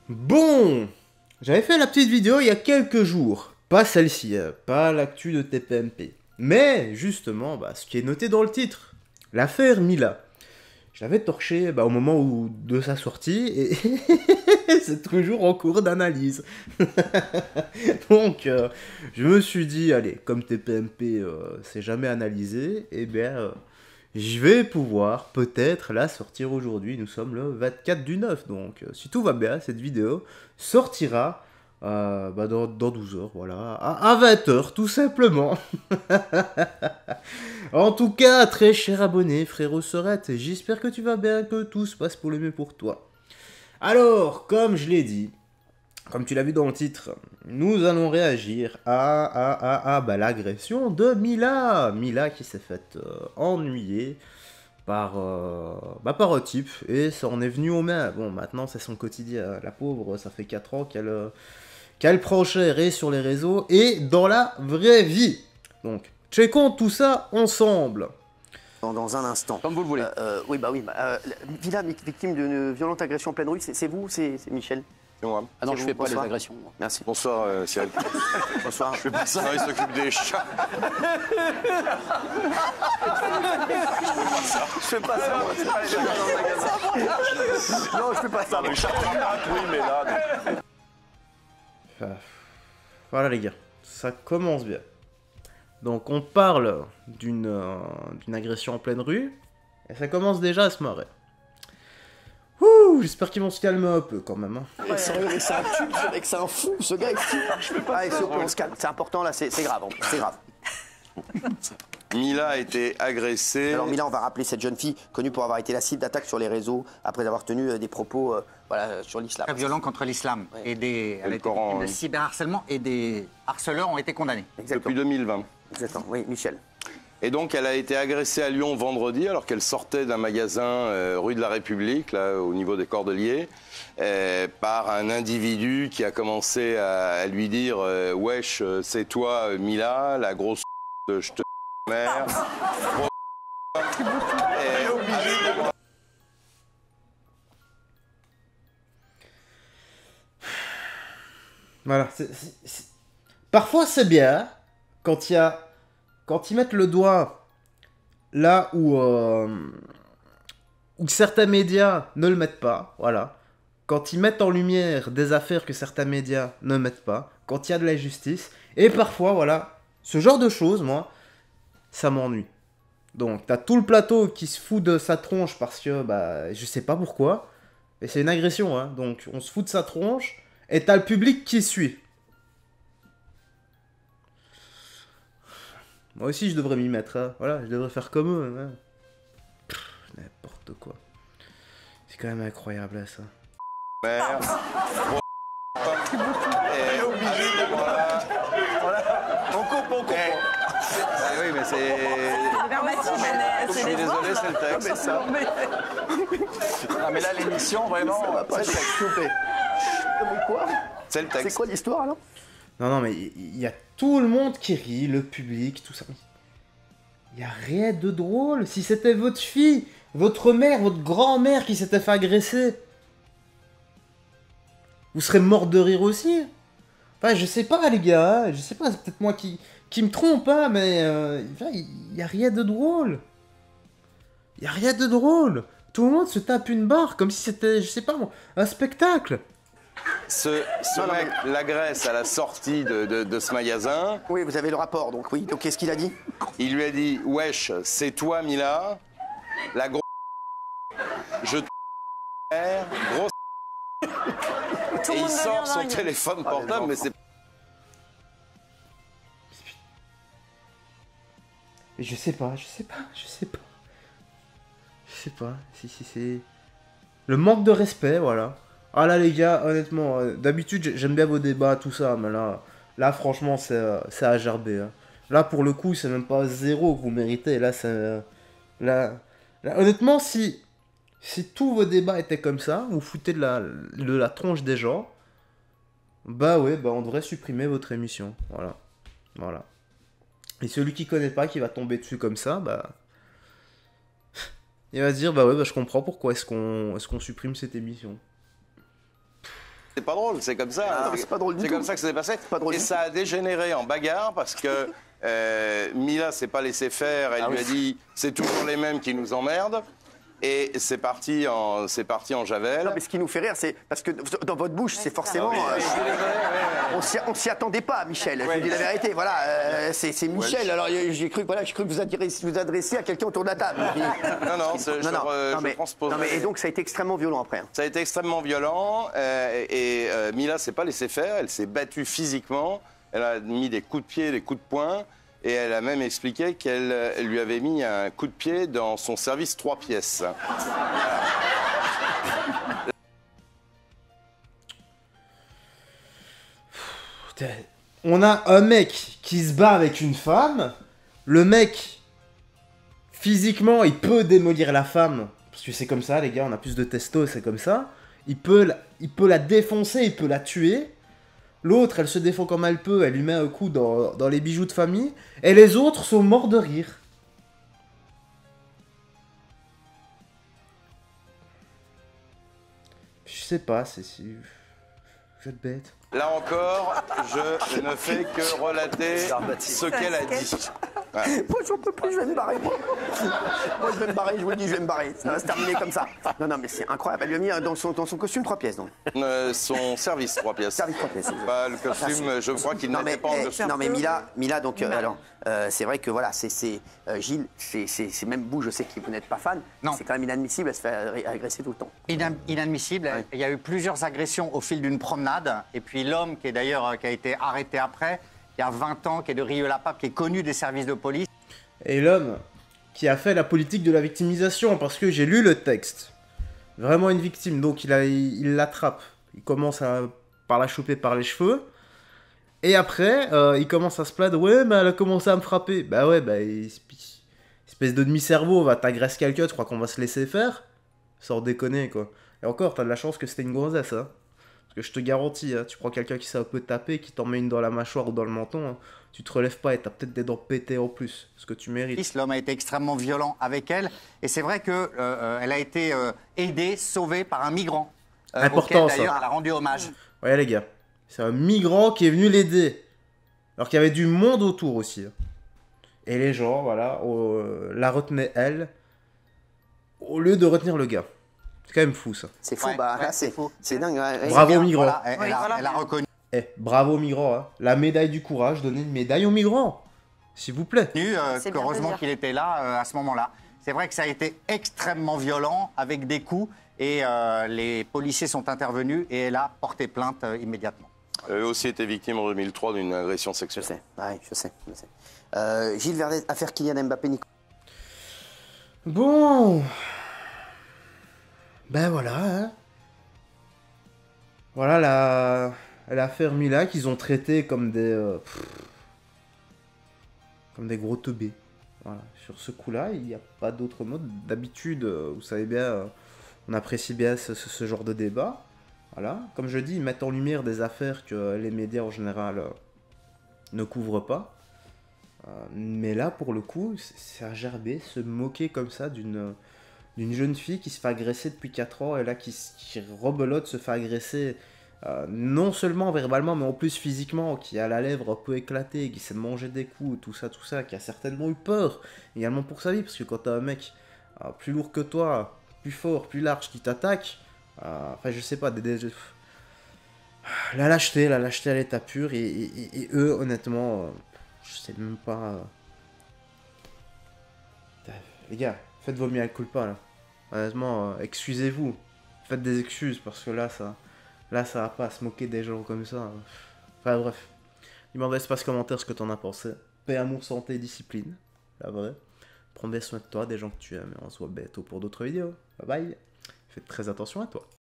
Bon, j'avais fait la petite vidéo il y a quelques jours. Pas celle-ci, pas l'actu de TPMP. Mais, justement, ce qui est noté dans le titre. L'affaire Mila. Je l'avais torché au moment de sa sortie et c'est toujours en cours d'analyse. Donc, je me suis dit, allez, comme TPMP c'est jamais analysé, eh bien, je vais pouvoir peut-être la sortir aujourd'hui. Nous sommes le 24 du 9, donc si tout va bien, cette vidéo sortira dans 12 heures, voilà, à 20 heures, tout simplement. En tout cas, très cher abonné, frérot Sorette, j'espère que tu vas bien, que tout se passe pour le mieux pour toi. Alors, comme je l'ai dit, comme tu l'as vu dans le titre, nous allons réagir à l'agression de Mila. Mila qui s'est faite ennuyer par un type et ça en est venu aux mains. Bon, maintenant c'est son quotidien. La pauvre, ça fait 4 ans qu'elle prend cher et sur les réseaux et dans la vraie vie. Donc, checkons tout ça ensemble. Dans un instant. Comme vous le voulez. Oui. Villa, victime d'une violente agression en pleine rue, c'est vous, c'est Michel? C'est moi. Ah non, C'est je vous, fais pas les bonsoir. agressions. Merci. Bonsoir Cyril. Bonsoir. Je fais pas ça, il s'occupe des chats. Je fais pas ça, moi. Non, je fais pas ça. Les chats, oui, mais là... Voilà les gars, ça commence bien. Donc on parle d'une agression en pleine rue, et ça commence déjà à se marrer. Ouh, j'espère qu'ils vont se calmer un peu quand même. Hein. Sérieux, mais c'est un tube, ce mec, c'est un fou, ce gars est fou. Je peux pas. Allez, s'il vous plaît, on se calme. C'est important, là, c'est grave, c'est grave. Mila a été agressée. Alors Mila, on va rappeler cette jeune fille connue pour avoir été la cible d'attaques sur les réseaux après avoir tenu des propos sur l'islam. Très violent contre l'islam. Ouais. Et elle a été Coran, victime de oui. cyberharcèlement et des harceleurs ont été condamnés. Depuis Exactement. 2020. Exactement. Oui, Michel. Et donc, elle a été agressée à Lyon vendredi, alors qu'elle sortait d'un magasin rue de la République, là, au niveau des Cordeliers, par un individu qui a commencé à lui dire « Wesh, c'est toi, Mila, la grosse je te mère. » Voilà. Parfois c'est bien quand ils mettent le doigt là où certains médias ne le mettent pas, voilà. Quand ils mettent en lumière des affaires que certains médias ne mettent pas, quand il y a de la justice, et parfois, voilà, ce genre de choses, moi, ça m'ennuie. Donc, t'as tout le plateau qui se fout de sa tronche parce que, je sais pas pourquoi, mais c'est une agression, hein, donc on se fout de sa tronche, et t'as le public qui suit. Moi aussi, je devrais m'y mettre, hein. Voilà, je devrais faire comme eux, hein. N'importe quoi. C'est quand même incroyable, là, ça. Mère. On coupe. Oui, mais c'est... Je suis désolé, c'est le texte. Mais ça. Non, mais là, l'émission, vraiment, S'il vous plaît. Mais quoi? C'est le C'est texte. quoi l'histoire, alors? Non, mais il y a tout le monde qui rit, le public, tout ça. Il y a rien de drôle. Si c'était votre fille, votre mère, votre grand-mère qui s'était fait agresser, vous serez mort de rire aussi. Enfin, je sais pas, les gars. Hein, je sais pas, c'est peut-être moi qui me trompe, hein, mais il y a rien de drôle. Il y a rien de drôle. Tout le monde se tape une barre comme si c'était, je sais pas moi, un spectacle. Ce mec l'agresse à la sortie de ce magasin. Oui, vous avez le rapport, donc oui. Donc qu'est-ce qu'il a dit? Il lui a dit « Wesh, c'est toi, Mila, la grosse je te mère, grosse et il sort son téléphone portable, mais c'est... Mais je sais pas si c'est... Le manque de respect, voilà. Ah là les gars, honnêtement, d'habitude j'aime bien vos débats, tout ça, mais là franchement c'est à gerber. Hein. Là pour le coup c'est même pas 0 que vous méritez, là c'est... Là, honnêtement si tous vos débats étaient comme ça, vous foutez de la tronche des gens, on devrait supprimer votre émission, voilà. Et celui qui connaît pas, qui va tomber dessus comme ça, il va se dire, je comprends pourquoi est-ce qu'on supprime cette émission. C'est pas drôle, c'est comme ça. Ah, c'est pas drôle du C'est tout. comme ça que ça s'est passé. Pas drôle Et du ça a dégénéré en bagarre parce que Mila s'est pas laissé faire. Elle lui a dit c'est toujours les mêmes qui nous emmerdent. Et c'est parti en javel. Non, mais ce qui nous fait rire, c'est parce que dans votre bouche, c'est forcément. On s'y attendait pas, Michel. Je vous dis la vérité. Voilà, c'est Michel. Alors j'ai cru que vous adressiez à quelqu'un autour de la table. Non, je transpose. Non, mais et donc ça a été extrêmement violent après. Hein. Ça a été extrêmement violent et Mila s'est pas laissée faire. Elle s'est battue physiquement. Elle a mis des coups de pied, des coups de poing. Et elle a même expliqué qu'elle lui avait mis un coup de pied dans son service 3 pièces. On a un mec qui se bat avec une femme. Le mec, physiquement, il peut démolir la femme. Parce que c'est comme ça, les gars, on a plus de testo, c'est comme ça. Il peut la défoncer, il peut la tuer. L'autre, elle se défend comme elle peut, elle lui met un coup dans les bijoux de famille. Et les autres sont morts de rire. Je sais pas, c'est si... Vous êtes bête. Là encore, je ne fais que relater ce qu'elle a dit. Ouais. Moi, j'en peux plus, je vais me barrer. Moi, je vais me barrer, je vous le dis, je vais me barrer. Ça va se terminer comme ça. Non, mais c'est incroyable. Elle lui a mis dans son costume 3 pièces, donc. Son service 3 pièces. Service 3 pièces. Pas le costume, je crois qu'il n'était pas en costume. Non, mais Mila donc, alors, c'est vrai que voilà, Gilles, c'est même vous, je sais que vous n'êtes pas fan. Non. C'est quand même inadmissible, elle se fait agresser tout le temps. Inadmissible. Ouais. Il y a eu plusieurs agressions au fil d'une promenade. Et puis l'homme qui a été arrêté après, qui a 20 ans, qui est de Rieux-la-Pape, qui est connu des services de police. Et l'homme qui a fait la politique de la victimisation, parce que j'ai lu le texte. Vraiment une victime, donc il l'attrape. Il commence par la choper par les cheveux. Et après, il commence à se plaindre. Ouais, mais elle a commencé à me frapper. Bah ouais, espèce de demi-cerveau, va t'agresser quelqu'un, tu crois qu'on va se laisser faire? Sans déconner, quoi. Et encore, t'as de la chance que c'était une gonzesse, hein. Parce que je te garantis, hein, tu prends quelqu'un qui sait un peu taper, qui t'en met une dans la mâchoire ou dans le menton, hein, tu te relèves pas et t'as peut-être des dents pétées en plus, ce que tu mérites. L'homme a été extrêmement violent avec elle. Et c'est vrai qu'elle a été aidée, sauvée par un migrant. Important, ça. D'ailleurs, elle a rendu hommage. Ouais, les gars, c'est un migrant qui est venu l'aider. Alors qu'il y avait du monde autour aussi. Hein. Et les gens, voilà, la retenaient elle, au lieu de retenir le gars. C'est quand même fou, ça. C'est fou, Ouais, bah ouais, là, c'est fou. c'est dingue. Ouais. Bravo aux migrants. Voilà, elle a reconnu Bravo aux migrants, hein. La médaille du courage, donnez une médaille aux migrants. S'il vous plaît. C'est bien qu'heureusement de dire. qu'il était là à ce moment-là. C'est vrai que ça a été extrêmement violent, avec des coups. Et les policiers sont intervenus et elle a porté plainte immédiatement. Elle a aussi été victime en 2003 d'une agression Je sexuelle. sais, ouais, je sais. Gilles Verdet, affaire Kylian Mbappé, Nico. Bon. Ben voilà, hein. Voilà l'affaire Mila qu'ils ont traité comme des gros teubés. Voilà. Sur ce coup-là, il n'y a pas d'autre mot. D'habitude, vous savez bien, on apprécie bien ce genre de débat. Voilà. Comme je dis, ils mettent en lumière des affaires que les médias en général ne couvrent pas. Mais là, pour le coup, c'est à gerber, se moquer comme ça d'une jeune fille qui se fait agresser depuis 4 ans et là qui rebelote, se fait agresser non seulement verbalement mais en plus physiquement, qui a la lèvre un peu éclatée, qui s'est mangé des coups, tout ça, qui a certainement eu peur également pour sa vie, parce que quand t'as un mec plus lourd que toi, plus fort, plus large qui t'attaque, enfin je sais pas, la lâcheté à l'état pur et eux honnêtement, je sais même pas... Les gars, faites vos mea culpa là. Honnêtement, excusez-vous. Faites des excuses parce que là ça va pas se moquer des gens comme ça. Enfin bref. Dis-moi dans l'espace commentaire ce que t'en as pensé. Paix, amour, santé, discipline. La vraie. Prends bien soin de toi, des gens que tu aimes. Et on se voit bientôt pour d'autres vidéos. Bye bye. Faites très attention à toi.